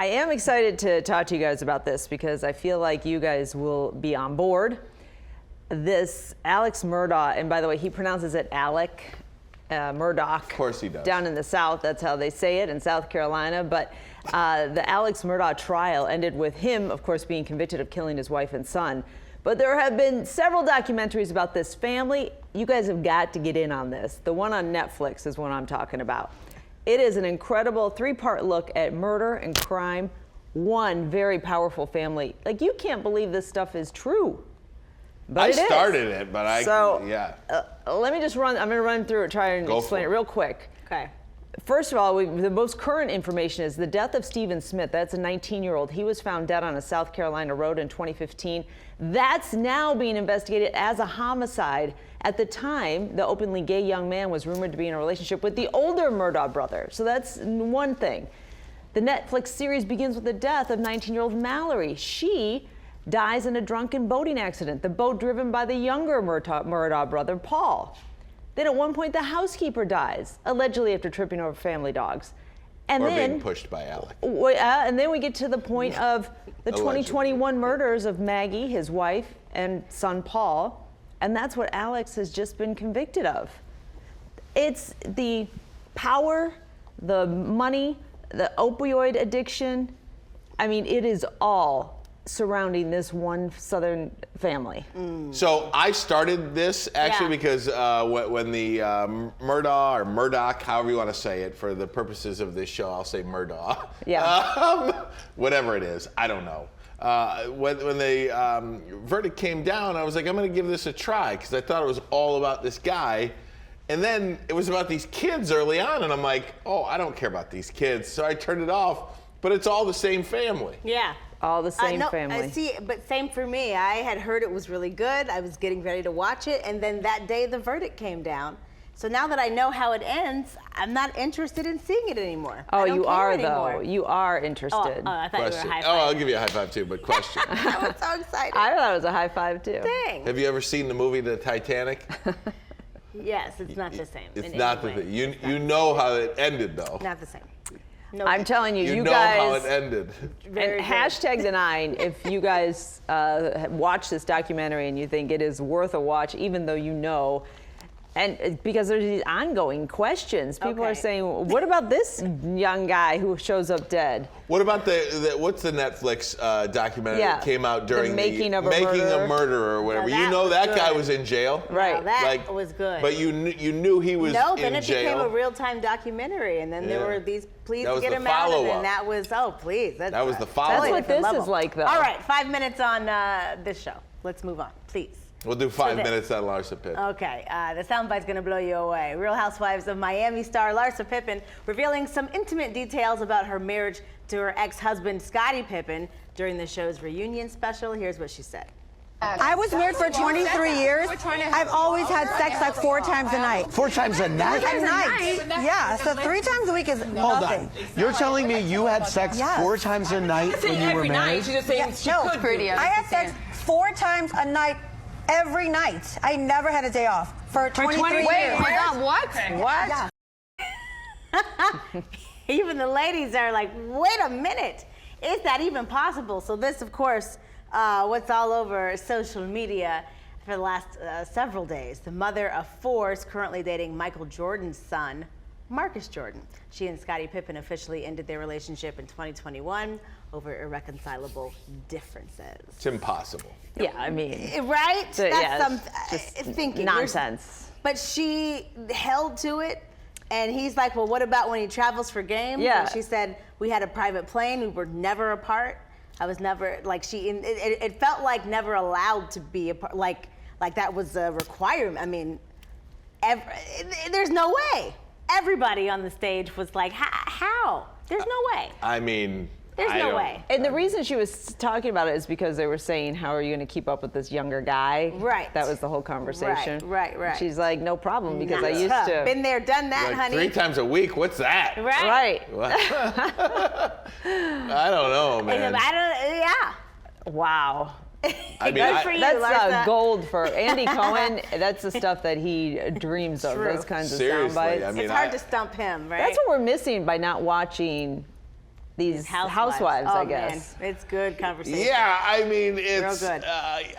I am excited to talk to you guys about this because I feel like you guys will be on board. This Alex Murdaugh, and by the way, he pronounces it Alec Murdoch. Of course he does. Down in the South, that's how they say it in South Carolina. But the Alex Murdaugh trial ended with him, of course, being convicted of killing his wife and son. But there have been several documentaries about this family. You guys have got to get in on this. The one on Netflix is what I'm talking about. It is an incredible 3-part look at murder and crime. One very powerful family. Like, you can't believe this stuff is true. But I started it, but yeah. Let me just I'm going to run through it, try and explain it real quick. Okay. First of all, the most current information is the death of Stephen Smith. That's a 19-year-old. He was found dead on a South Carolina road in 2015. That's now being investigated as a homicide. At the time, the openly gay young man was rumored to be in a relationship with the older Murdaugh brother. So that's one thing. The Netflix series begins with the death of 19-year-old Mallory. She dies in a drunken boating accident, the boat driven by the younger Murdaugh brother, Paul. Then at one point, the housekeeper dies, allegedly after tripping over family dogs. And then being pushed by Alec. And then we get to the point of the 2021 murders of Maggie, his wife, and son Paul. And that's what Alex has just been convicted of. It's the power, the money, the opioid addiction. I mean, it is all surrounding this one Southern family. So I started this actually because when the Murdaugh or Murdoch, however you want to say it, for the purposes of this show, I'll say Murdaugh. Yeah. Whatever it is, I don't know. When the verdict came down, I was like, I'm going to give this a try because I thought it was all about this guy. And then it was about these kids early on, and I'm like, oh, I don't care about these kids. So I turned it off, but it's all the same family. Yeah. All the same family. I see, but same for me. I had heard it was really good. I was getting ready to watch it, and then that day the verdict came down. So now that I know how it ends, I'm not interested in seeing it anymore. Oh, you are though. You are interested. Oh, I thought you were high five. Oh, I'll give you a high five too, but question. I was so excited. I thought it was a high five too. Dang. Have you ever seen the movie The Titanic? Yes, it's not the same. It's not the thing. You know how it ended though. Not the same. No, I'm telling you, you know guys. how it ended. And hashtag the 9 if you guys watch this documentary and you think it is worth a watch, even though you know. And because there's these ongoing questions. People are saying, what about this young guy who shows up dead? What about what's the Netflix documentary that came out during the Making of a Murderer or whatever? You know that guy was in jail. Right. Now that was good. But you knew he was in jail. No, then it became a real-time documentary, and then there were these pleas to get him out, and that was, please. That was the follow-up. That's what this is like, though. All right, 5 minutes on this show. Let's move on, please. We'll do 5 minutes on Larsa Pippen. Okay, the soundbite's gonna blow you away. Real Housewives of Miami star Larsa Pippen revealing some intimate details about her marriage to her ex-husband Scottie Pippen during the show's reunion special. Here's what she said. I was married for 23 years. I've always had sex like 4 times a night. 4 times a night? A night. Yeah, so 3 times a week is nothing. Hold on. You're telling me you had sex 4 times a night when you were married? She's just saying she could. I had sex 4 times a night. Every night. I never had a day off for 23 years. Wait, my God, what? What? Yeah. Even the ladies are like, wait a minute. Is that even possible? So this, of course, what's all over social media for the last several days. The mother of 4 is currently dating Michael Jordan's son, Marcus Jordan. She and Scottie Pippen officially ended their relationship in 2021 over irreconcilable differences. It's impossible. Yeah, I mean. Right? That's some thinking. Nonsense. But she held to it, and he's like, well, what about when he travels for games? Yeah. And she said, we had a private plane, we were never apart. I was never, like it felt like never allowed to be apart, like that was a requirement. I mean, there's no way. Everybody on the stage was like, how? There's no way. I mean, there's no way. And the reason she was talking about it is because they were saying, how are you going to keep up with this younger guy? Right. That was the whole conversation. Right. And she's like, no problem, because I used to. Been there, done that, like honey. 3 times a week, what's that? Right. I don't know, man. Yeah. Wow. I mean, that's gold for Andy Cohen. That's the stuff that he dreams of. Those kinds of sound bites. I mean, it's hard to stump him, right? That's what we're missing by not watching these housewives, oh, I guess. Man. It's good conversation. Yeah, I mean, it's real good. I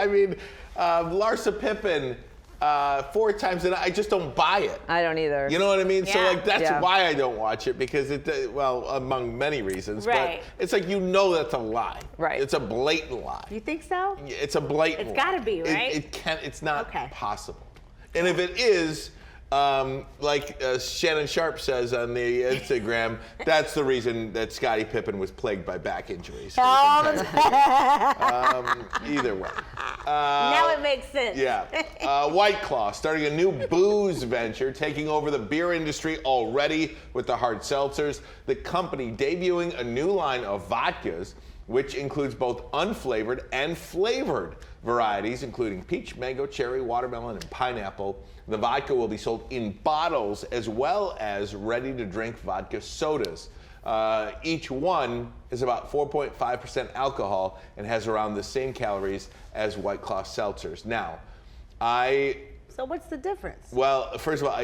mean, Larsa Pippen 4 times a night. I just don't buy it. I don't either. You know what I mean? So Yeah. like that's why I don't watch it, because among many reasons. Right. But it's like that's a lie. Right. It's a blatant lie. You think so? It's a blatant. It's gotta lie. be, right? It's not Okay. possible. And if it is, like Shannon Sharp says on the Instagram, that's the reason that Scottie Pippen was plagued by back injuries. Either way. Now it makes sense. Yeah. White Claw starting a new booze venture, taking over the beer industry already with the hard seltzers. The company debuting a new line of vodkas, which includes both unflavored and flavored varieties, including peach, mango, cherry, watermelon, and pineapple. The vodka will be sold in bottles as well as ready-to-drink vodka sodas. Each one is about 4.5% alcohol and has around the same calories as White Claw seltzers. Now, So what's the difference? well, first of all,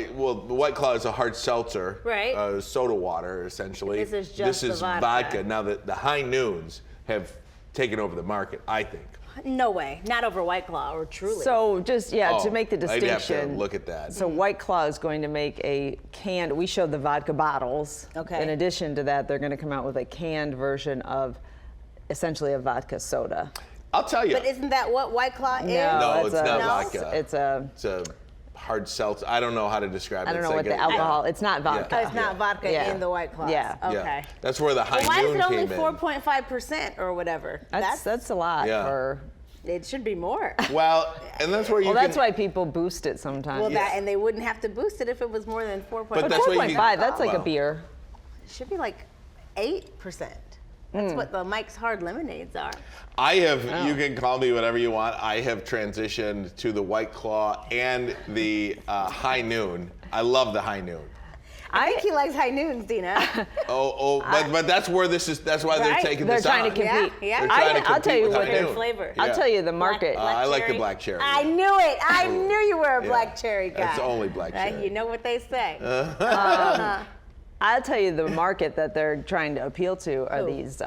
the White Claw is a hard seltzer, Right. Soda water, essentially. This is just the vodka. Vodka. Now, the High Noons have taken over the market, I think. No way. Not over White Claw or Truly. So just, to make the I'd have to distinction. look at that. So White Claw is going to make a canned, we showed the vodka bottles. Okay. In addition to that, they're going to come out with a canned version of essentially a vodka soda. I'll tell you. But isn't that what White Claw is? No, it's not No? vodka. It's a, hard seltzer. I don't know how to describe it. I don't It's know like what the alcohol, it's not Oh, vodka. it's not vodka Yeah. in the White Claws. Yeah. Okay. Yeah. That's where the High Well, why is Noon it only came in. 4.5% or whatever? That's a lot Yeah. for, It should be more. Well, and that's where you well, can. that's why people boost it sometimes. Well, and they wouldn't have to boost it if it was more than 4.5. But But that's what you 4.5, that's like a well. beer. It should be like 8%. That's what the Mike's Hard Lemonades are. I have, you can call me whatever you want. I have transitioned to the White Claw and the High Noon. I love the High Noon. I think he likes High Noons, Dina. But that's where this is. That's why they're Right. taking They're this trying on. to compete. Yeah. They're trying to I'll compete tell you with what High their Noon. flavor. I'll Yeah. tell you the market. I like the cherry. black cherry. I knew it. I knew you were a black cherry guy. That's only black cherry. You know what they say. I'll tell you the market that they're trying to appeal to are these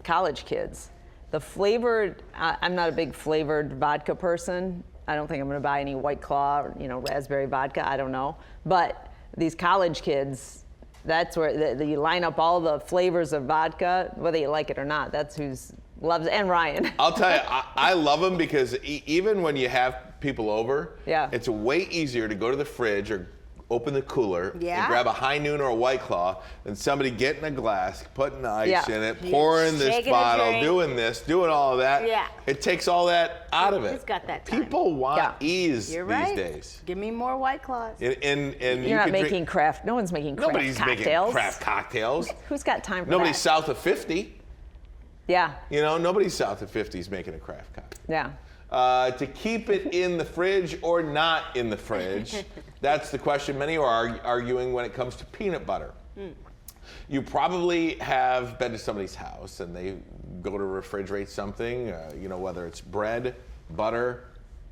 college kids. The flavored, I'm not a big flavored vodka person. I don't think I'm going to buy any White Claw or, raspberry vodka. I don't know. But these college kids, that's where you line up all the flavors of vodka, whether you like it or not. That's who's loves it. And Ryan. I'll tell you, I love them because even when you have people over, it's way easier to go to the fridge or open the cooler and grab a High Noon or a White Claw than somebody getting a glass, putting ice in it, pouring this Shaking a bottle, drink. doing this, doing all of that. Yeah. It takes all that out of it. Who's got that time? People want ease You're these right. days. Give me more White Claws. And You're not making craft. No one's making craft Nobody's cocktails. making craft cocktails. Who's got time for Nobody's that? south of 50. Yeah. Nobody's south of 50 is making a craft cocktail. Yeah. To keep it in the fridge or not in the fridge? That's the question many are arguing when it comes to peanut butter. You probably have been to somebody's house and they go to refrigerate something, whether it's bread, butter,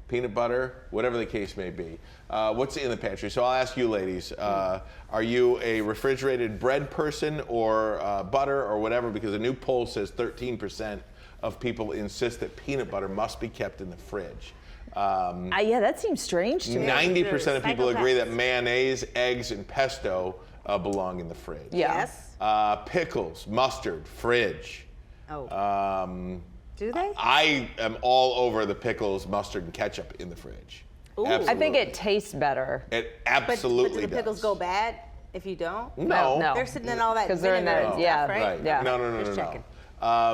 peanut butter, whatever the case may be. What's in the pantry? So I'll ask you ladies, are you a refrigerated bread person or butter or whatever? Because a new poll says 13% of people insist that peanut butter must be kept in the fridge. Yeah, that seems strange to me. 90% of people agree that Psychopaths. mayonnaise, eggs, and pesto belong in the fridge. Yeah. Yes. Pickles, mustard, fridge. Oh. Do they? I am all over the pickles, mustard, and ketchup in the fridge. Ooh. Absolutely. I think it tastes better. It But absolutely do the pickles does. go bad if you don't? No. No. They're sitting in all that 'Cause they're in vinegar that- and yeah, stuff, right? Right. Yeah. No. Just checking.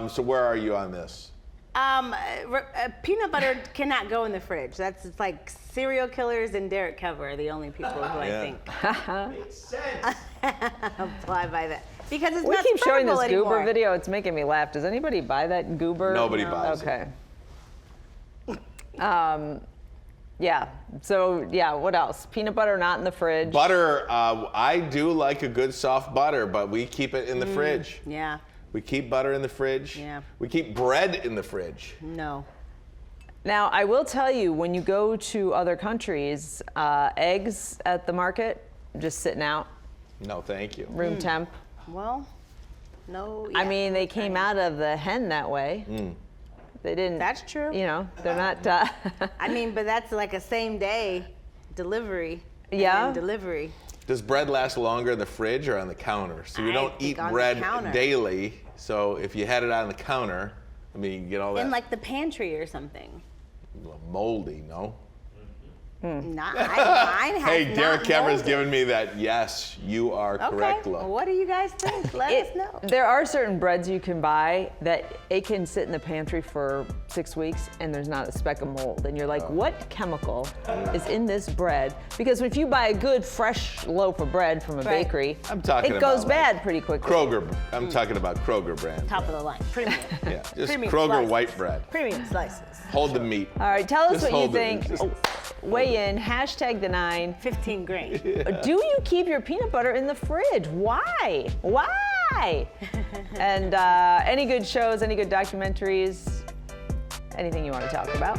So where are you on this? Peanut butter cannot go in the fridge. It's like serial killers and Derek Cover are the only people who I Yeah. think Makes sense. apply by that. Because it's We not keep showing this spreadable goober anymore. video. It's making me laugh. Does anybody buy that goober? Nobody buys it. Okay. Yeah. So what else? Peanut butter not in the fridge. Butter, I do like a good soft butter, but we keep it in the fridge. Yeah. We keep butter in the fridge. Yeah. We keep bread in the fridge. No. Now, I will tell you, when you go to other countries, eggs at the market, just sitting out, No, thank you. room temp. Well, no. I yeah, mean, they came out of the hen that way. They didn't. That's true. You know, they're not. I mean, but that's like a same day delivery. and Yeah. then delivery. Does bread last longer in the fridge or on the counter? So you I don't think eat on the bread counter. daily. So if you had it on the counter, I mean, you get all that In like the pantry or something. moldy, no? Not, mine has Hey, not Derek Cameron's molded. giving me that yes, you are correct Okay, look. well, what do you guys think? Let us know. There are certain breads you can buy that it can sit in the pantry for 6 weeks and there's not a speck of mold. And you're like, what chemical is in this bread? Because if you buy a good fresh loaf of bread from a Right. bakery, I'm talking it goes about, like, bad pretty quickly. Kroger. I'm talking about Kroger brand. Top of the line, premium. Yeah, just Premium Kroger slices. white bread. Premium slices. Hold the meat. All right, tell us Just what you hold it. think. Just- Weigh in, #the9. 15 grain. Do you keep your peanut butter in the fridge? Why? Why? And any good shows, any good documentaries, anything you want to talk about?